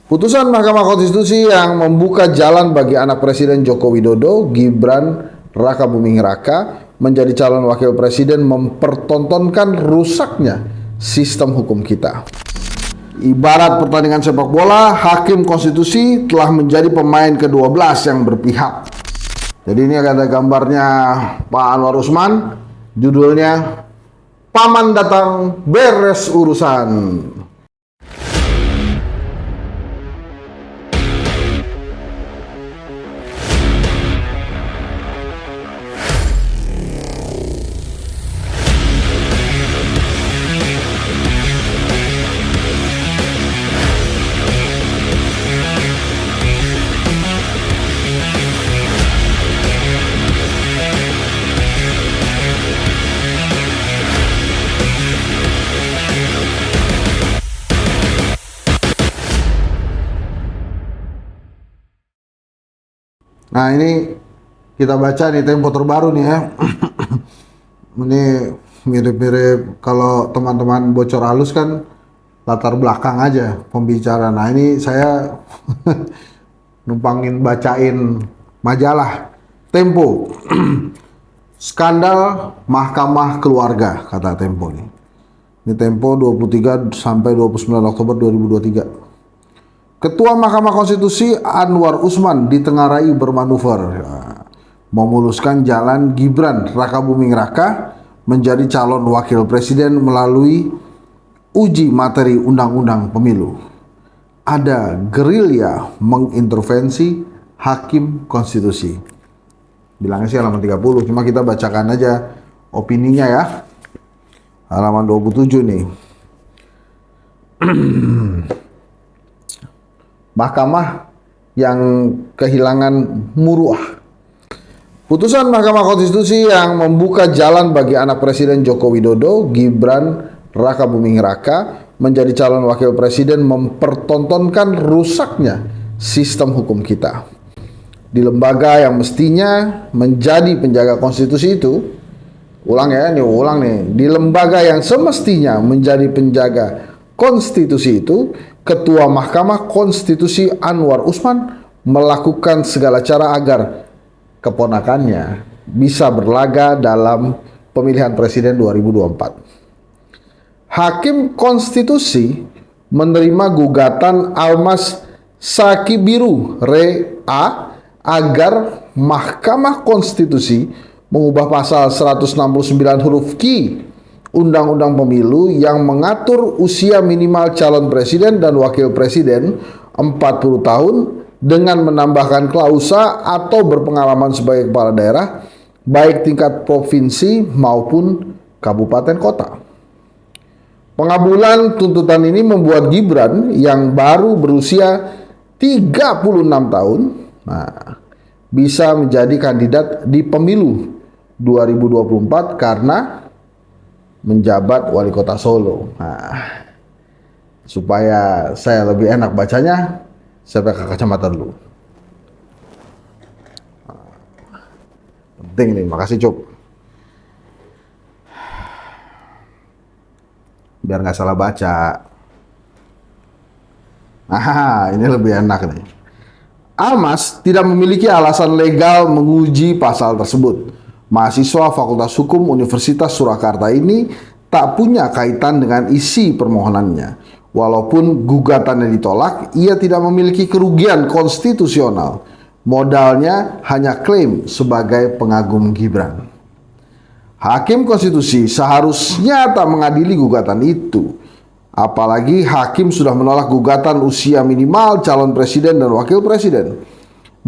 Putusan Mahkamah Konstitusi yang membuka jalan bagi anak Presiden Joko Widodo, Gibran Rakabuming Raka, menjadi calon wakil presiden mempertontonkan rusaknya sistem hukum kita. Ibarat pertandingan sepak bola, Hakim Konstitusi telah menjadi pemain ke-12 yang berpihak. Jadi ini ada gambarnya Pak Anwar Usman, judulnya Paman Datang Beres Urusan. Nah ini kita baca nih Tempo terbaru nih ya. Ini mirip-mirip kalau teman-teman bocor halus kan latar belakang aja pembicara. Nah ini saya numpangin bacain majalah Tempo. Skandal Mahkamah Keluarga, kata Tempo nih. Ini Tempo 23 sampai 29 Oktober 2023. Ketua Mahkamah Konstitusi Anwar Usman ditengarai bermanuver memuluskan jalan Gibran Rakabuming Raka menjadi calon wakil presiden melalui uji materi undang-undang pemilu. Ada gerilya mengintervensi Hakim Konstitusi. Bilangnya sih halaman 30, cuma kita bacakan aja opininya ya. Halaman 27 nih. Mahkamah yang kehilangan muruah. Putusan Mahkamah Konstitusi yang membuka jalan bagi anak Presiden Joko Widodo, Gibran Rakabuming Raka, menjadi calon wakil presiden mempertontonkan rusaknya sistem hukum kita. Di lembaga yang mestinya menjadi penjaga konstitusi itu, ulang nih, di lembaga yang semestinya menjadi penjaga konstitusi itu, Ketua Mahkamah Konstitusi Anwar Usman melakukan segala cara agar keponakannya bisa berlaga dalam pemilihan presiden 2024. Hakim Konstitusi menerima gugatan Almas Sakibiru Re A agar Mahkamah Konstitusi mengubah pasal 169 huruf Q Undang-Undang Pemilu yang mengatur usia minimal calon presiden dan wakil presiden 40 tahun dengan menambahkan klausa atau berpengalaman sebagai kepala daerah baik tingkat provinsi maupun kabupaten kota. Pengabulan tuntutan ini membuat Gibran yang baru berusia 36 tahun bisa menjadi kandidat di pemilu 2024 karena menjabat wali kota Solo. Nah, supaya saya lebih enak bacanya, saya pakai kacamata dulu. Penting nih, makasih Cuk. Biar nggak salah baca. Ini lebih enak nih. Almas tidak memiliki alasan legal menguji pasal tersebut. Mahasiswa Fakultas Hukum Universitas Surakarta ini tak punya kaitan dengan isi permohonannya. Walaupun gugatannya ditolak, ia tidak memiliki kerugian konstitusional. Modalnya hanya klaim sebagai pengagum Gibran. Hakim Konstitusi seharusnya tak mengadili gugatan itu. Apalagi hakim sudah menolak gugatan usia minimal calon presiden dan wakil presiden.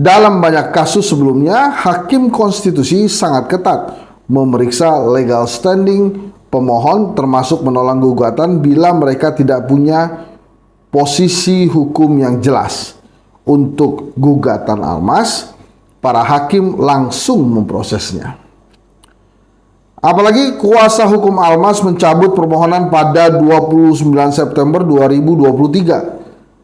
Dalam banyak kasus sebelumnya, Hakim Konstitusi sangat ketat memeriksa legal standing pemohon termasuk menolak gugatan bila mereka tidak punya posisi hukum yang jelas. Untuk gugatan Almas, para hakim langsung memprosesnya. Apalagi kuasa hukum Almas mencabut permohonan pada 29 September 2023.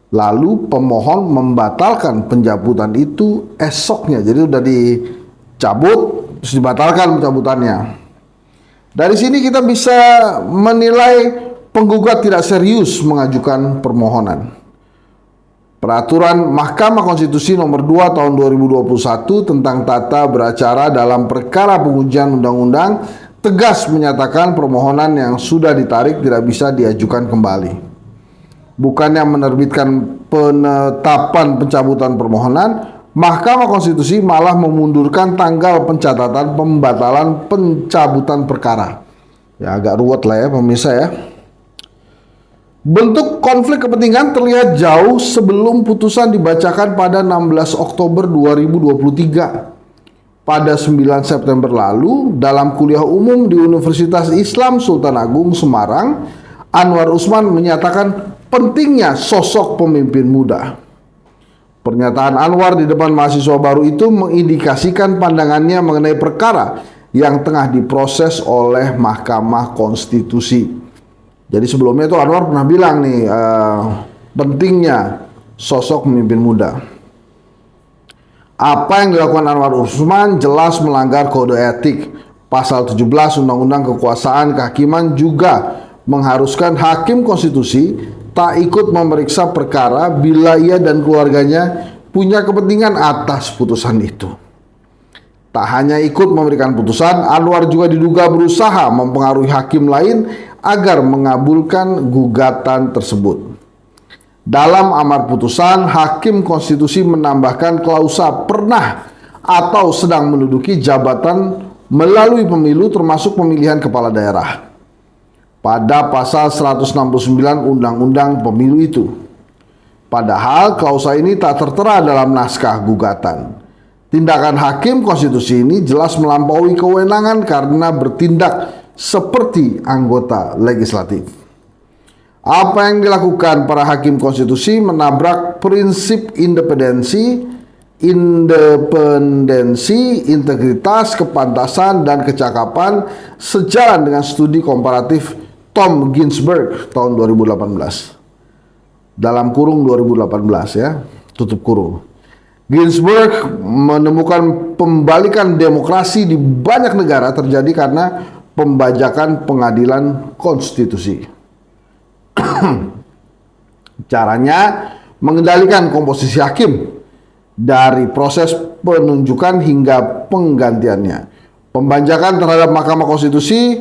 Lalu pemohon membatalkan pencabutan itu esoknya. Jadi udah dicabut terus dibatalkan pencabutannya. Dari sini kita bisa menilai penggugat tidak serius mengajukan permohonan. Peraturan Mahkamah Konstitusi Nomor 2 Tahun 2021 tentang tata beracara dalam perkara pengujian undang-undang tegas menyatakan permohonan yang sudah ditarik tidak bisa diajukan kembali. Bukannya menerbitkan penetapan pencabutan permohonan, Mahkamah Konstitusi malah memundurkan tanggal pencatatan pembatalan pencabutan perkara. Ya agak ruwet lah ya pemirsa ya. Bentuk konflik kepentingan terlihat jauh sebelum putusan dibacakan pada 16 Oktober 2023. Pada 9 September lalu, dalam kuliah umum di Universitas Islam Sultan Agung Semarang, Anwar Usman menyatakan pentingnya sosok pemimpin muda. Pernyataan Anwar di depan mahasiswa baru itu mengindikasikan pandangannya mengenai perkara yang tengah diproses oleh Mahkamah Konstitusi. Jadi sebelumnya itu Anwar pernah bilang nih pentingnya sosok pemimpin muda. Apa yang dilakukan Anwar Usman jelas melanggar kode etik. Pasal 17 Undang-Undang Kekuasaan Kehakiman juga mengharuskan hakim konstitusi tak ikut memeriksa perkara bila ia dan keluarganya punya kepentingan atas putusan itu. Tak hanya ikut memberikan putusan, Anwar juga diduga berusaha mempengaruhi hakim lain agar mengabulkan gugatan tersebut. Dalam amar putusan, hakim konstitusi menambahkan klausa pernah atau sedang menduduki jabatan melalui pemilu termasuk pemilihan kepala daerah pada pasal 169 Undang-Undang Pemilu itu. Padahal klausa ini tak tertera dalam naskah gugatan. Tindakan hakim konstitusi ini jelas melampaui kewenangan karena bertindak seperti anggota legislatif. Apa yang dilakukan para hakim konstitusi menabrak prinsip independensi, integritas, kepantasan, dan kecakapan sejalan dengan studi komparatif Tom Ginsberg tahun 2018. Dalam kurung 2018 ya, tutup kurung. Ginsberg menemukan pembalikan demokrasi di banyak negara terjadi karena pembajakan pengadilan konstitusi. Caranya mengendalikan komposisi hakim dari proses penunjukan hingga penggantiannya. Pembajakan terhadap Mahkamah Konstitusi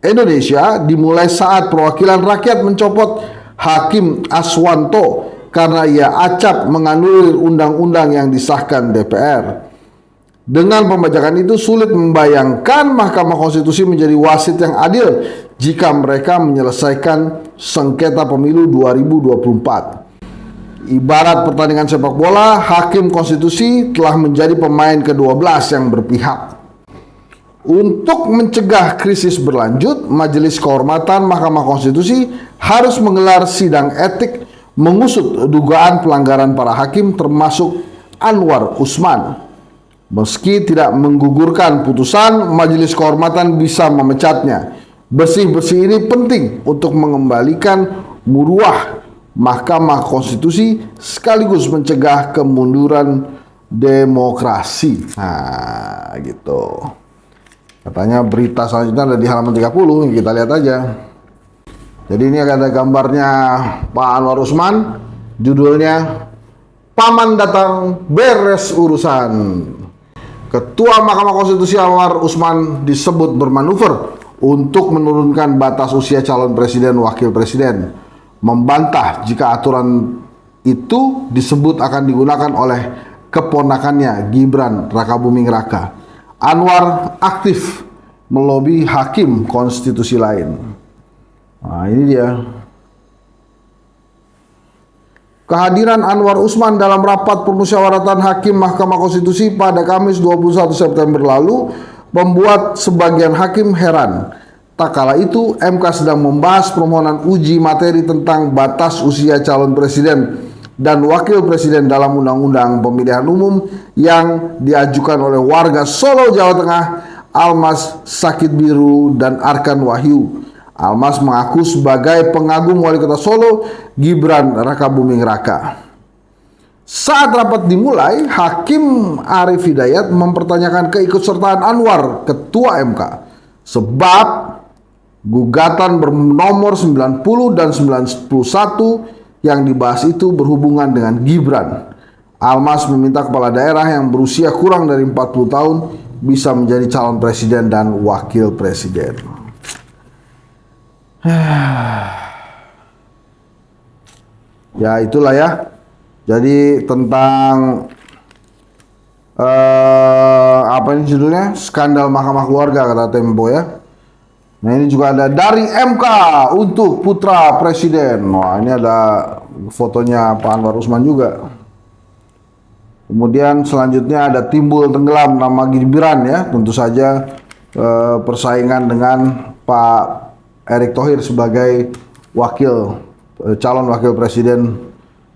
Indonesia dimulai saat perwakilan rakyat mencopot Hakim Aswanto karena ia acap menganulir undang-undang yang disahkan DPR. Dengan pembajakan itu sulit membayangkan Mahkamah Konstitusi menjadi wasit yang adil jika mereka menyelesaikan sengketa pemilu 2024. Ibarat pertandingan sepak bola, Hakim Konstitusi telah menjadi pemain ke-12 yang berpihak. Untuk mencegah krisis berlanjut, Majelis Kehormatan Mahkamah Konstitusi harus menggelar sidang etik mengusut dugaan pelanggaran para hakim termasuk Anwar Usman. Meski tidak menggugurkan putusan, Majelis Kehormatan bisa memecatnya. Bersih-bersih ini penting untuk mengembalikan muruah Mahkamah Konstitusi sekaligus mencegah kemunduran demokrasi. Nah, gitu. Katanya berita selanjutnya ada di halaman 30, kita lihat aja. Jadi ini ada gambarnya Pak Anwar Usman, judulnya Paman Datang Beres Urusan. Ketua Mahkamah Konstitusi Anwar Usman disebut bermanuver untuk menurunkan batas usia calon presiden wakil presiden, membantah jika aturan itu disebut akan digunakan oleh keponakannya Gibran Rakabuming Raka. Anwar aktif melobi hakim konstitusi lain. Nah, ini dia. Kehadiran Anwar Usman dalam rapat permusyawaratan hakim Mahkamah Konstitusi pada Kamis 21 September lalu membuat sebagian hakim heran. Tak kala itu, MK sedang membahas permohonan uji materi tentang batas usia calon presiden dan wakil presiden dalam Undang-Undang Pemilihan Umum yang diajukan oleh warga Solo, Jawa Tengah, Almas Sakit Biru dan Arkan Wahyu. Almas mengaku sebagai pengagum wali kota Solo, Gibran Rakabuming Raka. Saat rapat dimulai, Hakim Arif Hidayat mempertanyakan keikutsertaan Anwar, Ketua MK, sebab gugatan bernomor 90 dan 91 yang dibahas itu berhubungan dengan Gibran. Almas meminta kepala daerah yang berusia kurang dari 40 tahun bisa menjadi calon presiden dan wakil presiden. Ya itulah ya. Jadi tentang apa ini judulnya? Skandal Mahkamah Keluarga kata Tempo ya. Nah ini juga ada dari MK untuk putra presiden. Wah ini ada fotonya Pak Anwar Usman juga. Kemudian selanjutnya ada timbul tenggelam nama Gibran ya. Tentu saja persaingan dengan Pak Erick Thohir sebagai calon wakil presiden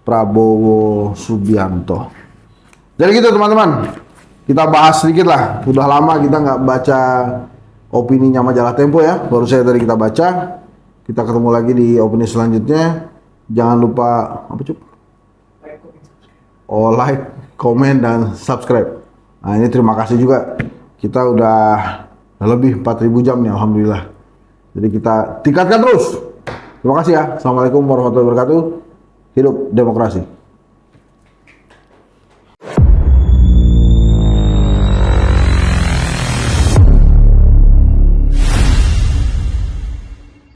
Prabowo Subianto. Jadi gitu teman-teman. Kita bahas sedikit lah. Sudah lama kita nggak baca opininya majalah Tempo ya, baru saya tadi kita baca. Kita ketemu lagi di opini selanjutnya. Jangan lupa apa Cup? Like, komen dan subscribe. Nah ini terima kasih juga. Kita udah lebih 4.000 jam nih alhamdulillah. Jadi kita tingkatkan terus. Terima kasih ya. Assalamualaikum warahmatullahi wabarakatuh. Hidup demokrasi.